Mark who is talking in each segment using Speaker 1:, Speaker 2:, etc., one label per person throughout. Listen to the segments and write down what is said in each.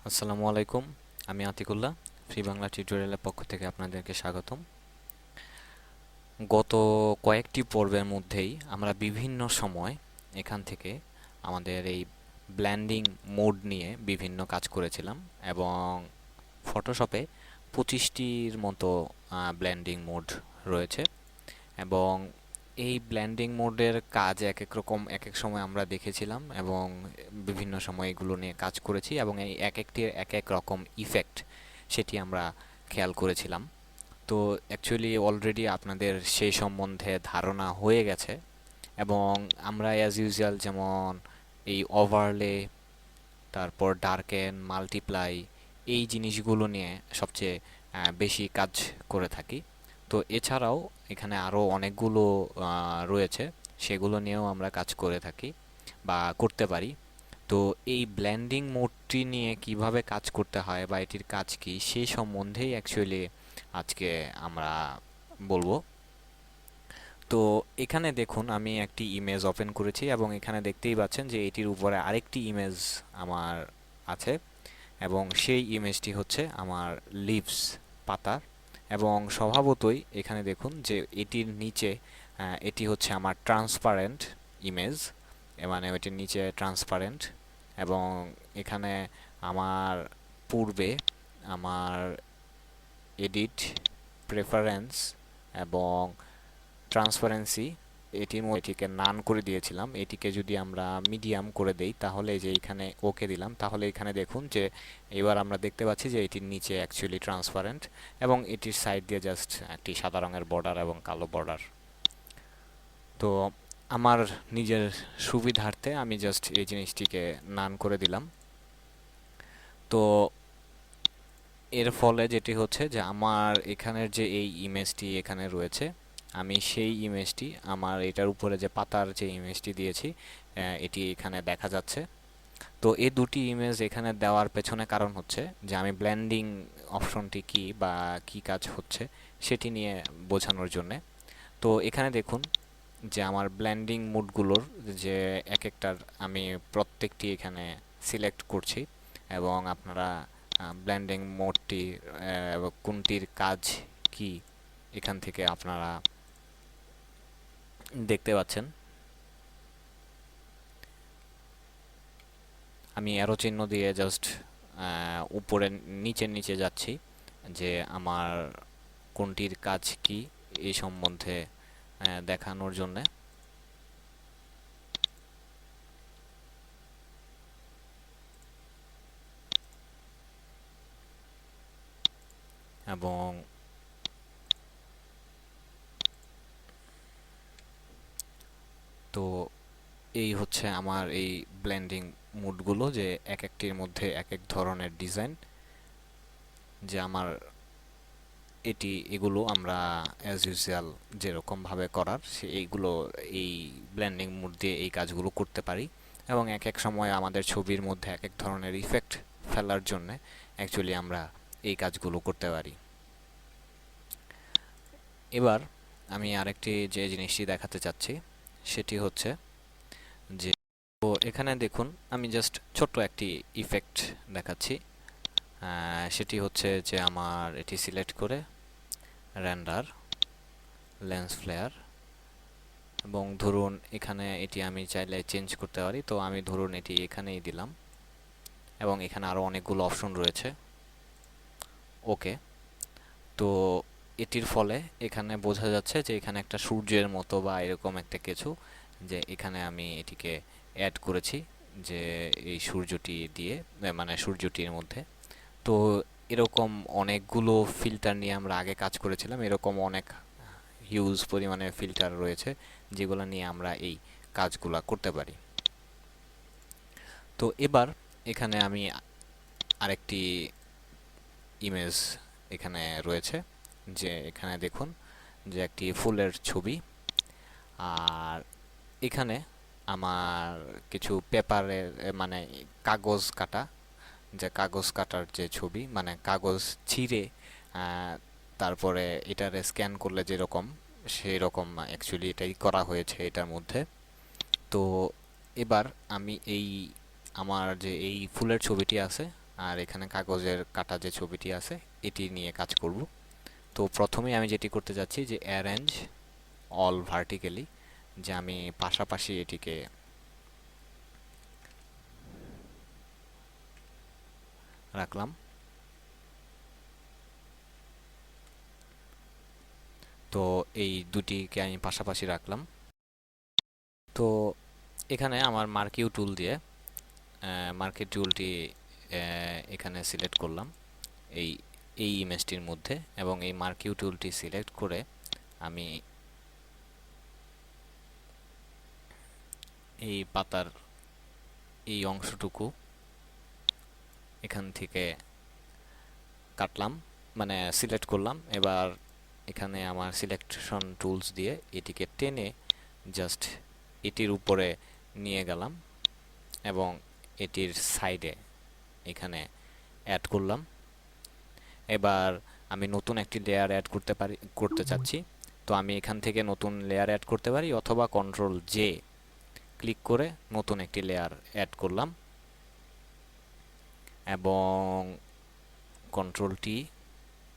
Speaker 1: আসসালামু আলাইকুম। আমি আতিকুল্লাহ। ফ্রি বাংলা টিউটোরিয়ালের পক্ষ থেকে আপনাদেরকে স্বাগতম। গত কয়েকটি পর্বের মধ্যেই আমরা বিভিন্ন সময় এখান থেকে আমাদের এই ব্লেন্ডিং মোড নিয়ে বিভিন্ন কাজ করেছিলাম এবং ফটোশপে 25টির মতো ব্লেন্ডিং মোড রয়েছে এবং এই ব্লেন্ডিং মোডের কাজ এক এক রকম এক এক সময় আমরা দেখেছিলাম এবং বিভিন্ন সময় এগুলো নিয়ে কাজ করেছি এবং এই এক একটির এক এক রকম ইফেক্ট সেটি আমরা খেয়াল করেছিলাম। তো অ্যাকচুয়ালি অলরেডি আপনাদের সেই সম্বন্ধে ধারণা হয়ে গেছে এবং আমরা অ্যাজ ইউজুয়াল যেমন এই ওভারলে, তারপর ডার্কেন, মাল্টিপ্লাই, এই জিনিসগুলো নিয়ে সবচেয়ে বেশি কাজ করে থাকি। তো এছাড়াও এখানে আরও অনেকগুলো রয়েছে, সেগুলো নিয়েও আমরা কাজ করে থাকি বা করতে পারি। তো এই ব্লেন্ডিং মোডটি নিয়ে কিভাবে কাজ করতে হয় বা এটির কাজ কি সেই সম্বন্ধেই অ্যাকচুয়ালি আজকে আমরা বলবো। তো এখানে দেখুন আমি একটি ইমেজ ওপেন করেছি এবং এখানে দেখতেই পাচ্ছেন যে এটির উপরে আরেকটি ইমেজ আমার আছে এবং সেই ইমেজটি হচ্ছে আমার লিভস, পাতা। এবং স্বভাবতই এখানে দেখুন যে এটির নিচে এটি হচ্ছে আমার ট্রান্সপারেন্ট ইমেজ, মানে ওইটির নিচে ট্রান্সপারেন্ট। এবং এখানে আমার পূর্বে আমার এডিট, প্রেফারেন্স এবং ট্রান্সপারেন্সি এটির মধ্যে এটিকে নান করে দিয়েছিলাম। এটিকে যদি আমরা মিডিয়াম করে দেই তাহলে যে এখানে ওকে দিলাম, তাহলে এখানে দেখুন যে এবার আমরা দেখতে পাচ্ছি যে এটির নিচে অ্যাকচুয়ালি ট্রান্সপারেন্ট এবং এটির সাইড দিয়ে জাস্ট একটি সাদা রঙের বর্ডার এবং কালো বর্ডার। তো আমার নিজের সুবিধার্থে আমি জাস্ট এই জিনিসটিকে নান করে দিলাম। তো এর ফলে যেটি হচ্ছে যে আমার এখানের যে এই ইমেজটি এখানে রয়েছে, আমি সেই ইমেজটি আমার এটার উপরে যে পাতার যে ইমেজটি দিয়েছি এটি এখানে দেখা যাচ্ছে। তো এই দুটি ইমেজ এখানে দেওয়ার পেছনে কারণ হচ্ছে যে আমি ব্লেন্ডিং অপশনটি কি বা কি কাজ হচ্ছে সেটি নিয়ে বোঝানোর জন্যে। তো এখানে দেখুন যে আমার ব্লেন্ডিং মুডগুলোর যে এক একটার আমি প্রত্যেকটি এখানে সিলেক্ট করছি এবং আপনারা ব্লেন্ডিং মোডটি কোনটির কাজ কি এখান থেকে আপনারা দেখতে পাচ্ছেন। আমি অ্যারো চিহ্ন দিয়ে জাস্ট উপরে নিচে নিচে যাচ্ছি যে আমার কোনটির কাজ কি এই সম্বন্ধে দেখানোর জন্যে। এবং তো এই হচ্ছে আমার এই ব্লেন্ডিং মুডগুলো, যে এক একটির মধ্যে এক এক ধরনের ডিজাইন, যে আমার এগুলো আমরা অ্যাজ ইউজুয়াল যেরকমভাবে করার এইগুলো এই ব্লেন্ডিং মুড দিয়ে এই কাজগুলো করতে পারি এবং এক এক সময় আমাদের ছবির মধ্যে এক এক ধরনের ইফেক্ট ফেলার জন্য অ্যাকচুয়ালি আমরা এই কাজগুলো করতে পারি। এবার আমি আরেকটি যে জিনিসটি দেখাতে চাচ্ছি সেটি হচ্ছে যে, তো এখানে দেখুন আমি জাস্ট ছোট্ট একটি ইফেক্ট দেখাচ্ছি। সেটি হচ্ছে যে আমার এটি সিলেক্ট করে রেন্ডার, লেন্স ফ্লেয়ার, এবং ধরুন এখানে এটি আমি চাইলে চেঞ্জ করতে পারি। তো আমি ধরুন এটি এখানেই দিলাম এবং এখানে আরও অনেকগুলো অপশন রয়েছে। ওকে। তো এটির ফলে এখানে বোঝা যাচ্ছে যে এখানে একটা সূর্যের মতো বা এরকম একটা কিছু, যে এখানে আমি এটিকে অ্যাড করেছি যে এই সূর্যটি দিয়ে, মানে সূর্যটির মধ্যে। তো এরকম অনেকগুলো ফিল্টার নিয়ে আমরা আগে কাজ করেছিলাম, এরকম অনেক হিউজ পরিমাণে ফিল্টার রয়েছে যেগুলো নিয়ে আমরা এই কাজগুলা করতে পারি। তো এবার এখানে আমি আরেকটি ইমেজ এখানে রয়েছে, যে এখানে দেখুন যে একটি ফুলের ছবি, আর এখানে আমার কিছু পেপারের মানে কাগজ কাটা, যে কাগজ কাটার যে ছবি, মানে কাগজ ছিঁড়ে তারপরে এটারে স্ক্যান করলে যেরকম সেই রকম অ্যাকচুয়ালি এটাই করা হয়েছে এটার মধ্যে। তো এবার আমি এই আমার যে এই ফুলের ছবিটি আছে আর এখানে কাগজের কাটা যে ছবিটি আছে এটি নিয়ে কাজ করব। তো প্রথমেই আমি যেটি করতে যাচ্ছি যে অ্যারেঞ্জ অল ভার্টিক্যালি, যে আমি পাশাপাশি এটিকে রাখলাম। তো এই দুটিকে আমি পাশাপাশি রাখলাম। তো এখানে আমার মার্কিউ টুল দিয়ে মার্কি টুলটি এখানে সিলেক্ট করলাম এই এই ইমেজটির মধ্যে, এবং এই মার্কিউ টুলটি সিলেক্ট করে আমি এই পাতার এই অংশটুকু এখান থেকে কাটলাম, মানে সিলেক্ট করলাম। এবার এখানে আমার সিলেকশন টুলস দিয়ে এটিকে টেনে জাস্ট এটির উপরে নিয়ে গেলাম এবং এটির সাইডে এখানে অ্যাড করলাম। এবার আমি নতুন একটি লেয়ার অ্যাড করতে চাচ্ছি। তো আমি এখান থেকে নতুন লেয়ার অ্যাড করতে পারি, অথবা কন্ট্রোল জে ক্লিক করে নতুন একটি লেয়ার অ্যাড করলাম এবং কন্ট্রোল টি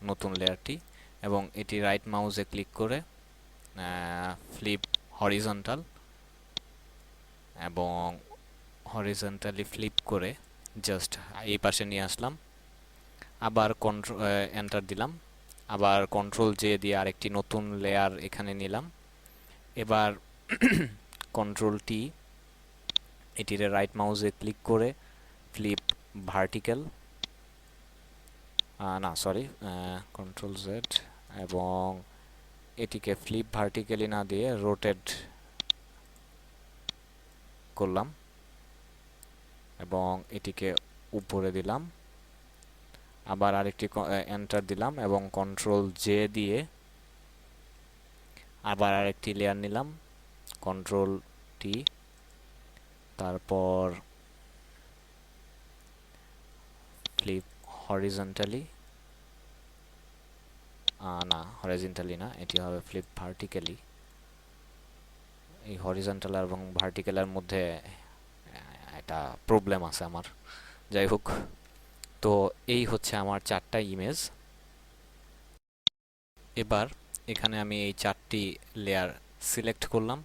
Speaker 1: নতুন লেয়ারটি, এবং এটি রাইট মাউসে ক্লিক করে ফ্লিপ হরিজন্টাল, এবং হরিজন্টালি ফ্লিপ করে জাস্ট এই পাশে নিয়ে আসলাম। আবার এন্টার দিলাম, আবার কন্ট্রোল জে দিয়ে আরেকটি নতুন লেয়ার এখানে নিলাম। এবার কন্ট্রোল টি এটির রাইট মাউসে ক্লিক করে ফ্লিপ ভার্টিক্যাল, না সরি, কন্ট্রোল জেড, এবং এটিকে ফ্লিপ ভার্টিক্যালি না দিয়ে রোটেট করলাম এবং এটিকে উপরে দিলাম। আবার আরেকটি এন্টার দিলাম এবং কন্ট্রোল জে দিয়ে আবার আরেকটি লেয়ার নিলাম, কন্ট্রোল টি, তারপর ফ্লিপ হরিজন্টালি, না হরিজন্টালি না, এটি হবে ফ্লিপ ভার্টিক্যালি। এই হরিজন্টাল এবং ভার্টিক্যালের মধ্যে একটা প্রবলেম আছে আমার, যাই হোক। তো এই হচ্ছে আমার 4টা ইমেজ। এবার এখানে আমি এই 4টি লেয়ার সিলেক্ট করলাম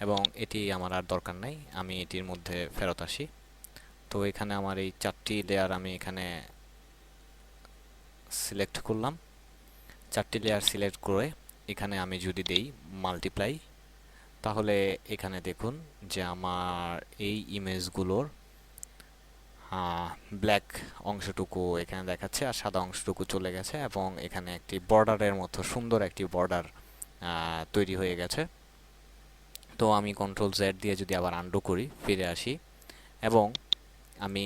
Speaker 1: এবং এটি আমার আর দরকার নাই, আমি এটির মধ্যে ফেরত আসি। তো এখানে আমার এই 4টি লেয়ার আমি এখানে সিলেক্ট করলাম। 4টি লেয়ার সিলেক্ট করে এখানে আমি যদি দেই মাল্টিপ্লাই, তাহলে এখানে দেখুন যে আমার এই ইমেজগুলোর ব্ল্যাক অংশটুকু এখানে দেখাচ্ছে আর সাদা অংশটুকু চলে গেছে, এবং এখানে একটি বর্ডারের মতো সুন্দর একটি বর্ডার তৈরি হয়ে গেছে। তো আমি কন্ট্রোল জেড দিয়ে যদি আবার আন্ডু করি, ফিরে আসি এবং আমি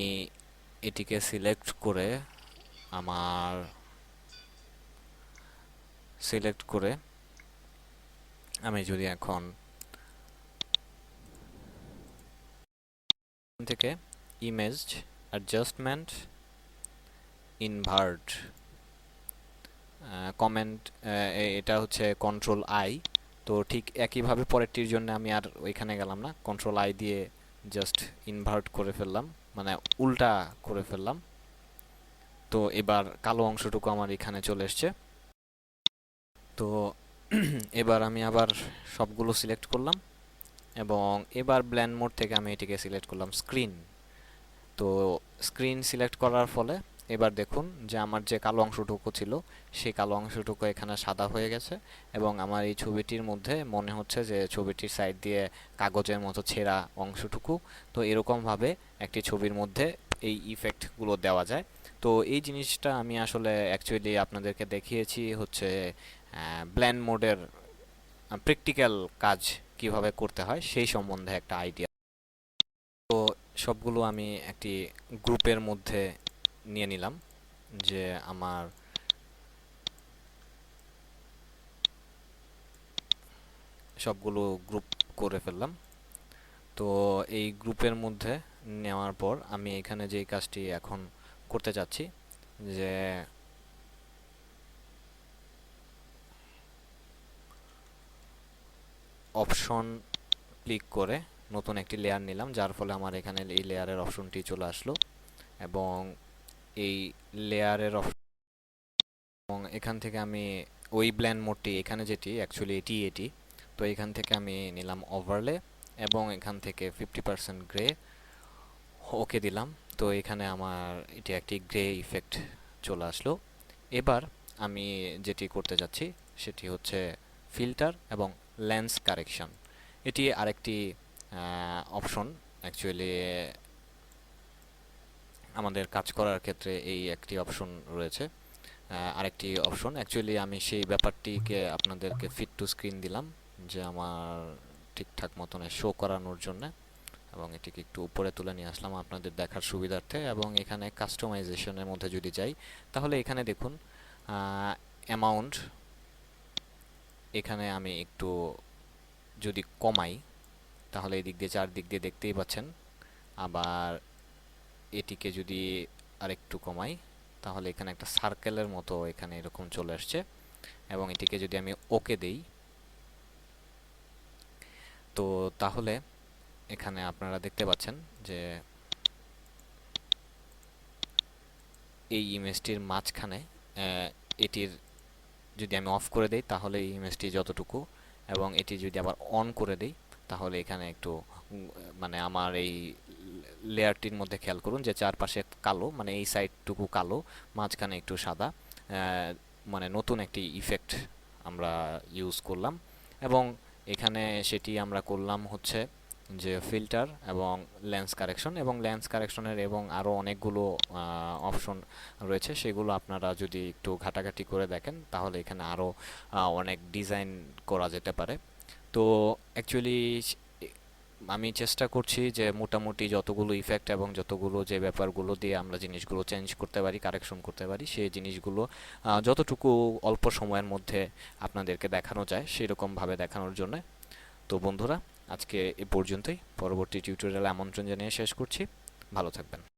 Speaker 1: এটিকে সিলেক্ট করে আমি যদি এখন থেকে ইমেজ অ্যাডজাস্টমেন্ট ইনভার্ট কমেন্ট, এটা হচ্ছে কন্ট্রোল আই। তো ঠিক একইভাবে পরেরটির জন্য আমি আর ওইখানে গেলাম না, কন্ট্রোল আই দিয়ে জাস্ট ইনভার্ট করে ফেললাম, মানে উল্টা করে ফেললাম। তো এবার কালো অংশটুকু আমার এখানে চলে এসছে। তো এবার আমি আবার সবগুলো সিলেক্ট করলাম এবং এবার ব্লেন্ড মোড থেকে আমি এটিকে সিলেক্ট করলাম স্ক্রিন। তো স্ক্রিন সিলেক্ট করার ফলে এবার দেখুন যে আমার যে কালো অংশটুকু ছিল সেই কালো অংশটুকু এখানে সাদা হয়ে গেছে, এবং আমার এই ছবিটির মধ্যে মনে হচ্ছে যে ছবিটির সাইড দিয়ে কাগজের মতো ছেঁড়া অংশটুকু। তো এরকমভাবে একটি ছবির মধ্যে এই ইফেক্টগুলো দেওয়া যায়। তো এই জিনিসটা আমি আসলে অ্যাকচুয়ালি আপনাদেরকে দেখিয়েছি হচ্ছে ব্লেন্ড মোডের প্র্যাকটিক্যাল কাজ কিভাবে করতে হয় সেই সম্বন্ধে একটা আইডিয়া। তো সবগুলো আমি একটি গ্রুপের মধ্যে নিয়ে নিলাম, যে আমার সবগুলো গ্রুপ করে ফেললাম। তো এই গ্রুপের মধ্যে নেওয়ার পর আমি এখানে যে কাজটি এখন করতে যাচ্ছি, যে অপশন ক্লিক করে নতুন একটি লেয়ার নিলাম, যার ফলে আমার এখানে এই লেয়ারের অপশনটি চলে আসলো, এবং এই লেয়ারের অপশন, এবং এখান থেকে আমি ওই ব্ল্যান্ড মোডটি এখানে যেটি অ্যাকচুয়ালি এটি তো এখান থেকে আমি নিলাম ওভারলে, এবং এখান থেকে 50% গ্রে ওকে দিলাম। তো এখানে আমার এটি একটি গ্রে ইফেক্ট চলে আসলো। এবার আমি যেটি করতে যাচ্ছি সেটি হচ্ছে ফিল্টার এবং লেন্স কারেকশন। এটি আরেকটি অপশন অ্যাকচুয়ালি আমাদের কাজ করার ক্ষেত্রে এই একটি অপশন রয়েছে। আরেকটি অপশন অ্যাকচুয়ালি আমি সেই ব্যাপারটিকে আপনাদেরকে ফিট টু স্ক্রিন দিলাম, যে আমার ঠিকঠাক মতন শো করানোর জন্য, এবং এটিকে একটু উপরে তুলে নিয়ে আসলাম আপনাদের দেখার সুবিধার্থে। এবং এখানে কাস্টমাইজেশনের মধ্যে যদি যাই, তাহলে এখানে দেখুন অ্যামাউন্ট, এখানে আমি একটু যদি কমাই, তাহলে এই দিক দিয়ে চারদিক দিয়ে দেখতেই পাচ্ছেন। আবার এটিকে যদি আরেকটু কমাই, তাহলে এখানে একটা সার্কেলের মতো এখানে এরকম চলে আসছে। এবং এটিকে যদি আমি ওকে দেই, তো তাহলে এখানে আপনারা দেখতে পাচ্ছেন যে এই ইমেজটির মাঝখানে এটির যদি আমি অফ করে দেই, তাহলে এই ইমেজটি যতটুকু, এবং এটি যদি আবার অন করে দেই, তাহলে এখানে একটু মানে আমার এই লেয়ারটির মধ্যে খেয়াল করুন যে চারপাশে কালো, মানে এই সাইডটুকু কালো, মাঝখানে একটু সাদা, মানে নতুন একটি ইফেক্ট আমরা ইউজ করলাম। এবং এখানে সেটি আমরা করলাম হচ্ছে যে ফিল্টার এবং লেন্স কারেকশন, এবং লেন্স কারেকশনের এবং আরও অনেকগুলো অপশন রয়েছে, সেগুলো আপনারা যদি একটু ঘাটাঘাটি করে দেখেন, তাহলে এখানে আরও অনেক ডিজাইন করা যেতে পারে। তো অ্যাকচুয়ালি আমি চেষ্টা করছি যে মোটামুটি যতগুলো ইফেক্ট এবং যতগুলো যে ব্যাপারগুলো দিয়ে আমরা জিনিসগুলো চেঞ্জ করতে পারি, কারেকশন করতে পারি, সেই জিনিসগুলো যতটুকু অল্প সময়ের মধ্যে আপনাদেরকে দেখানো যায় সেরকমভাবে দেখানোর জন্য। তো বন্ধুরা, আজকে এ পর্যন্তই। পরবর্তী টিউটোরিয়ালে আমন্ত্রণ জানিয়ে শেষ করছি। ভালো থাকবেন।